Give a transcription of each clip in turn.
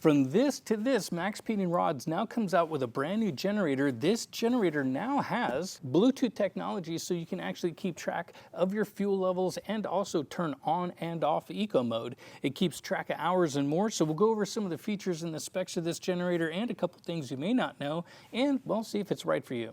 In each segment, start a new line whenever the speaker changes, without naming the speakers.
From this to this, Maxpeedingrods now comes out with a brand new generator. This generator now has Bluetooth technology, so you can actually keep track of your fuel levels and also turn on and off eco mode. It keeps track of hours and more, so we'll go over some of the features and the specs of this generator and a couple things you may not know, and we'll see if it's right for you.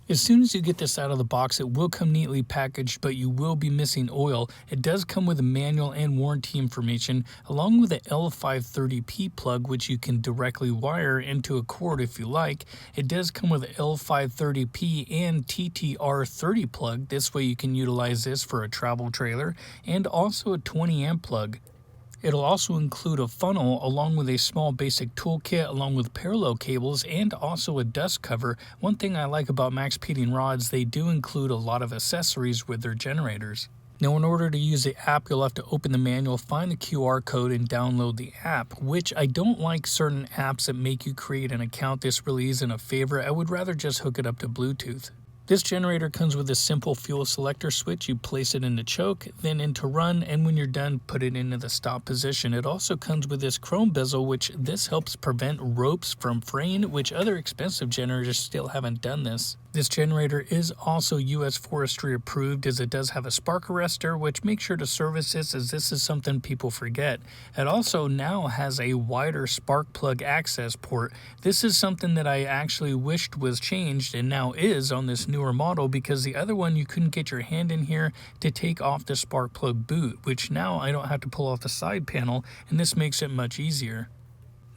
As soon as you get this out of the box, it will come neatly packaged, but you will be missing oil. It does come with a manual and warranty information, along with an L530P plug, which you can directly wire into a cord if you like. It does come with an L530P and TTR30 plug. This way you can utilize this for a travel trailer, and also a 20 amp plug. It'll also include a funnel along with a small basic toolkit along with parallel cables and also a dust cover. One thing I like about Maxpeedingrods, they do include a lot of accessories with their generators. Now, in order to use the app, you'll have to open the manual, find the QR code, and download the app, which I don't like certain apps that make you create an account. This really isn't a favorite. I would rather just hook it up to Bluetooth. This generator comes with a simple fuel selector switch. You place it in the choke, then into run, and when you're done, put it into the stop position. It also comes with this chrome bezel, which this helps prevent ropes from fraying, which other expensive generators still haven't done this. This generator is also U.S. Forestry approved, as it does have a spark arrestor, which make sure to service this, as this is something people forget. It also now has a wider spark plug access port. This is something that I actually wished was changed and now is on this newer model, because the other one you couldn't get your hand in here to take off the spark plug boot, which now I don't have to pull off the side panel, and this makes it much easier.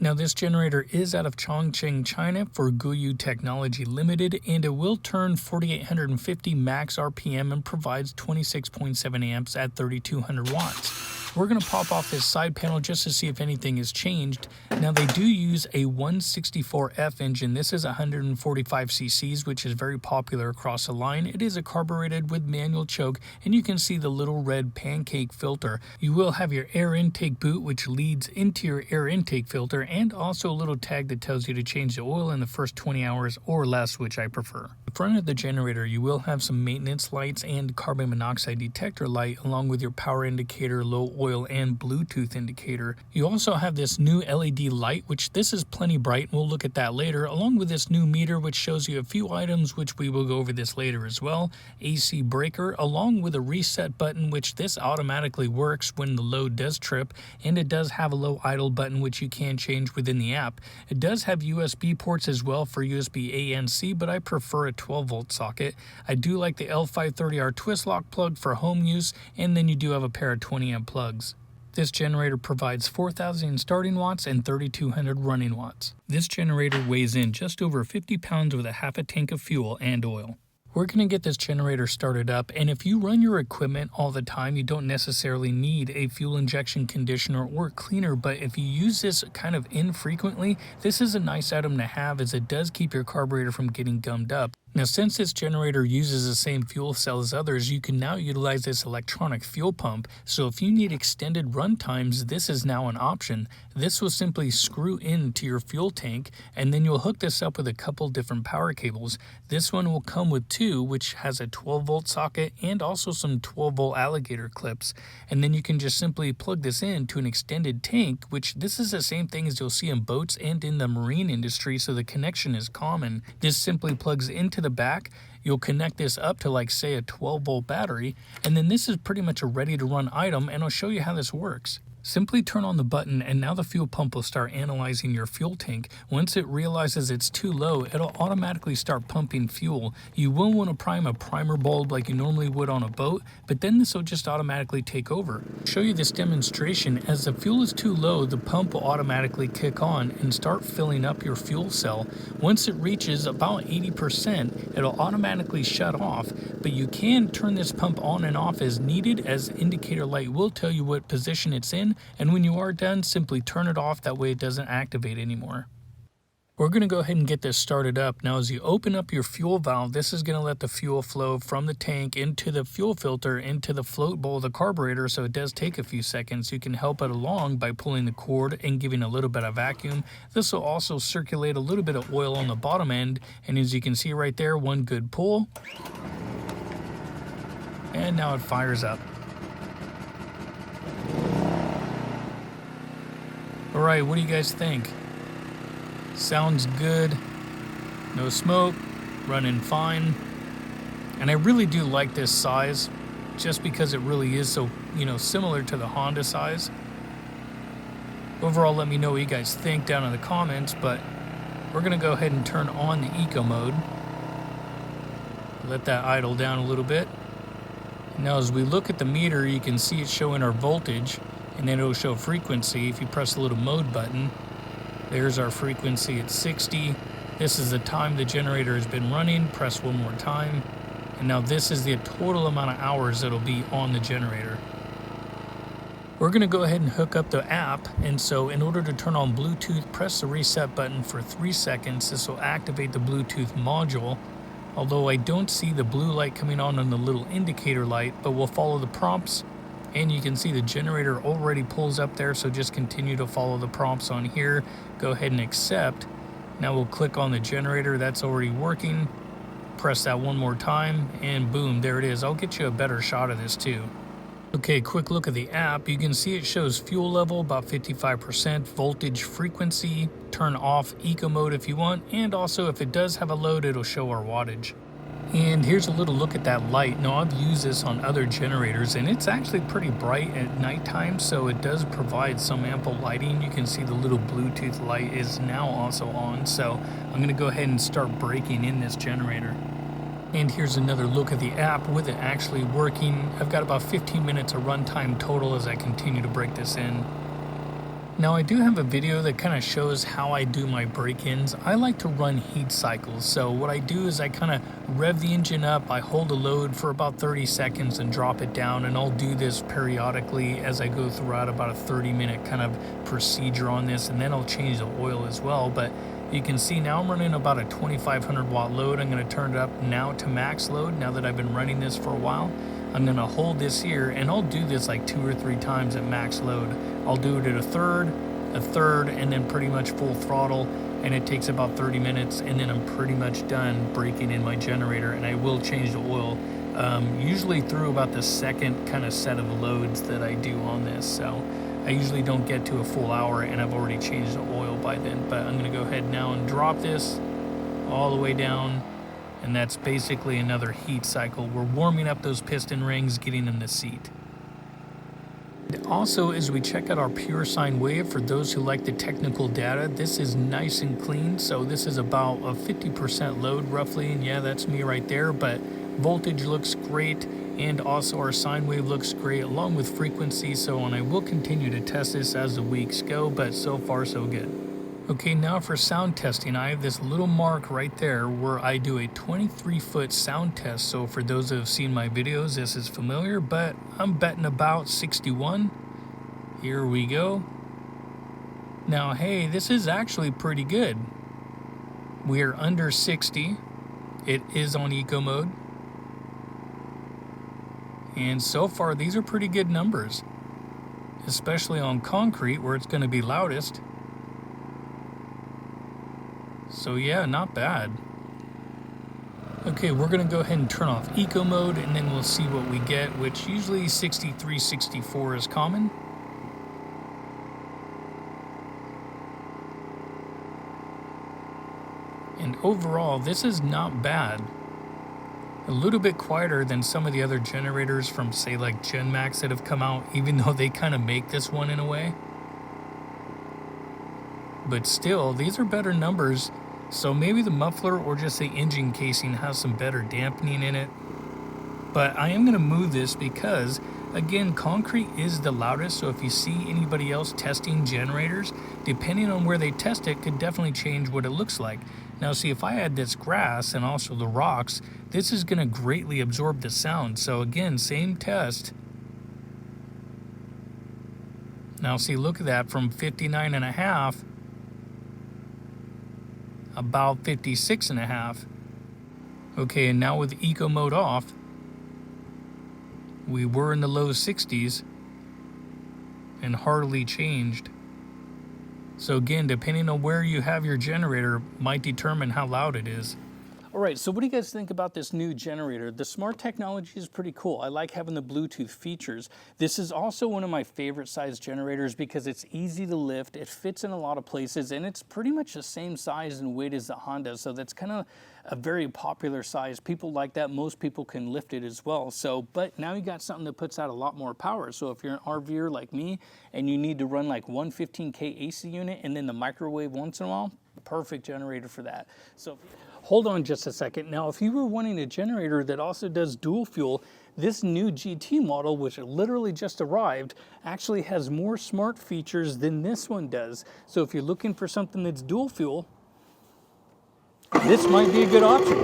Now, this generator is out of Chongqing, China for Guyu Technology Limited, and it will turn 4,850 max RPM and provides 26.7 amps at 3,200 watts. We're going to pop off this side panel just to see if anything has changed. Now, they do use a 164F engine. This is 145 cc's, which is very popular across the line. It is a carbureted with manual choke, and you can see the little red pancake filter. You will have your air intake boot, which leads into your air intake filter, and also a little tag that tells you to change the oil in the first 20 hours or less, which I prefer. In front of the generator, you will have some maintenance lights and carbon monoxide detector light, along with your power indicator, low oil, and Bluetooth indicator. You also have this new LED light, which this is plenty bright, and we'll look at that later, along with this new meter, which shows you a few items, which we will go over this later as well. AC breaker, along with a reset button, which this automatically works when the load does trip, and it does have a low idle button, which you can change within the app. It does have USB ports as well for USB A and C, but I prefer a 12-volt socket. I do like the L530R twist lock plug for home use, and then you do have a pair of 20 amp plugs. This generator provides 4,000 starting watts and 3,200 running watts. This generator weighs in just over 50 pounds with a half a tank of fuel and oil. We're going to get this generator started up, and if you run your equipment all the time, you don't necessarily need a fuel injection conditioner or cleaner, but if you use this kind of infrequently, this is a nice item to have, as it does keep your carburetor from getting gummed up. Now, since this generator uses the same fuel cell as others, you can now utilize this electronic fuel pump, so if you need extended run times, this is now an option. This will simply screw into your fuel tank, and then you'll hook this up with a couple different power cables. This one will come with two, which has a 12-volt socket and also some 12-volt alligator clips, and then you can just simply plug this in to an extended tank, which this is the same thing as you'll see in boats and in the marine industry, so the connection is common. This simply plugs into the back. You'll connect this up to, like, say, a 12-volt battery, and then this is pretty much a ready-to-run item, and I'll show you how this works. Simply turn on the button, and now the fuel pump will start analyzing your fuel tank. Once it realizes it's too low, it'll automatically start pumping fuel. You will want to prime a primer bulb like you normally would on a boat, but then this will just automatically take over. I'll show you this demonstration. As the fuel is too low, the pump will automatically kick on and start filling up your fuel cell. Once it reaches about 80%, it'll automatically shut off, but you can turn this pump on and off as needed, as indicator light will tell you what position it's in, and when you are done, simply turn it off. That way it doesn't activate anymore. We're going to go ahead and get this started up. Now, as you open up your fuel valve, this is going to let the fuel flow from the tank into the fuel filter into the float bowl of the carburetor, so it does take a few seconds. You can help it along by pulling the cord and giving a little bit of vacuum. This will also circulate a little bit of oil on the bottom end, and as you can see right there, one good pull, and now it fires up. All right, what do you guys think? Sounds good. No smoke, running fine. And I really do like this size just because it really is so, similar to the Honda size. Overall, let me know what you guys think down in the comments, but we're gonna go ahead and turn on the eco mode. Let that idle down a little bit. Now as we look at the meter, you can see it showing our voltage, and then it'll show frequency. If you press the little mode button, there's our frequency at 60. This is the time the generator has been running. Press one more time. And now this is the total amount of hours that'll be on the generator. We're gonna go ahead and hook up the app. And so in order to turn on Bluetooth, press the reset button for 3 seconds. This will activate the Bluetooth module. Although I don't see the blue light coming on the little indicator light, but we'll follow the prompts. And you can see the generator already pulls up there, so just continue to follow the prompts on here. Go ahead and accept. Now we'll click on the generator, that's already working. Press that one more time, and boom, there it is. I'll get you a better shot of this too. Okay, quick look at the app. You can see it shows fuel level about 55%, voltage, frequency, turn off eco mode if you want, and also if it does have a load, it'll show our wattage. And here's a little look at that light. Now I've used this on other generators and it's actually pretty bright at nighttime, so it does provide some ample lighting. You can see the little Bluetooth light is now also on, so I'm gonna go ahead and start braking in this generator. And here's another look at the app with it actually working. I've got about 15 minutes of runtime total as I continue to break this in. Now I do have a video that kind of shows how I do my break-ins. I like to run heat cycles. So what I do is I kind of rev the engine up, I hold a load for about 30 seconds and drop it down, and I'll do this periodically as I go throughout about a 30-minute kind of procedure on this, and then I'll change the oil as well. But you can see now I'm running about a 2500 watt load. I'm going to turn it up now to max load now that I've been running this for a while. I'm going to hold this here, and I'll do this like 2 or 3 times at max load. I'll do it at a third, and then pretty much full throttle, and it takes about 30 minutes, and then I'm pretty much done breaking in my generator, and I will change the oil usually through about the second kind of set of loads that I do on this. So I usually don't get to a full hour, and I've already changed the oil by then. But I'm going to go ahead now and drop this all the way down, and that's basically another heat cycle. We're warming up those piston rings, getting them to seat. Also, as we check out our pure sine wave, for those who like the technical data, this is nice and clean. So this is about a 50% load roughly, and yeah, that's me right there. But voltage looks great, and also our sine wave looks great along with frequency. So and I will continue to test this as the weeks go, but so far so good. Okay, now for sound testing, I have this little mark right there where I do a 23-foot sound test. So for those that have seen my videos, this is familiar, but I'm betting about 61. Here we go. Now, hey, this is actually pretty good. We are under 60. It is on eco mode. And so far, these are pretty good numbers, especially on concrete where it's going to be loudest. So yeah, not bad. Okay, we're gonna go ahead and turn off eco mode, and then we'll see what we get, which usually 63, 64 is common. And overall, this is not bad. A little bit quieter than some of the other generators from, say, like GenMax that have come out, even though they kind of make this one in a way. But still, these are better numbers. So maybe the muffler or just the engine casing has some better dampening in it. But I am going to move this because, again, concrete is the loudest. So if you see anybody else testing generators, depending on where they test it, could definitely change what it looks like. Now, see, if I add this grass and also the rocks, this is going to greatly absorb the sound. So again, same test. Now, see, look at that, from 59.5. About 56.5. Okay, and now with eco mode off, we were in the low 60s and hardly changed. So again, depending on where you have your generator might determine how loud it is. All right, so what do you guys think about this new generator? The smart technology is pretty cool. I like having the Bluetooth features. This is also one of my favorite size generators because it's easy to lift, it fits in a lot of places, and it's pretty much the same size and weight as the Honda, so that's kind of a very popular size. People like that. Most people can lift it as well. So, but now you got something that puts out a lot more power. So if you're an RVer like me and you need to run like 115K AC unit and then the microwave once in a while, perfect generator for that. So hold on just a second. Now, if you were wanting a generator that also does dual fuel, this new GT model, which literally just arrived, actually has more smart features than this one does. So if you're looking for something that's dual fuel, this might be a good option.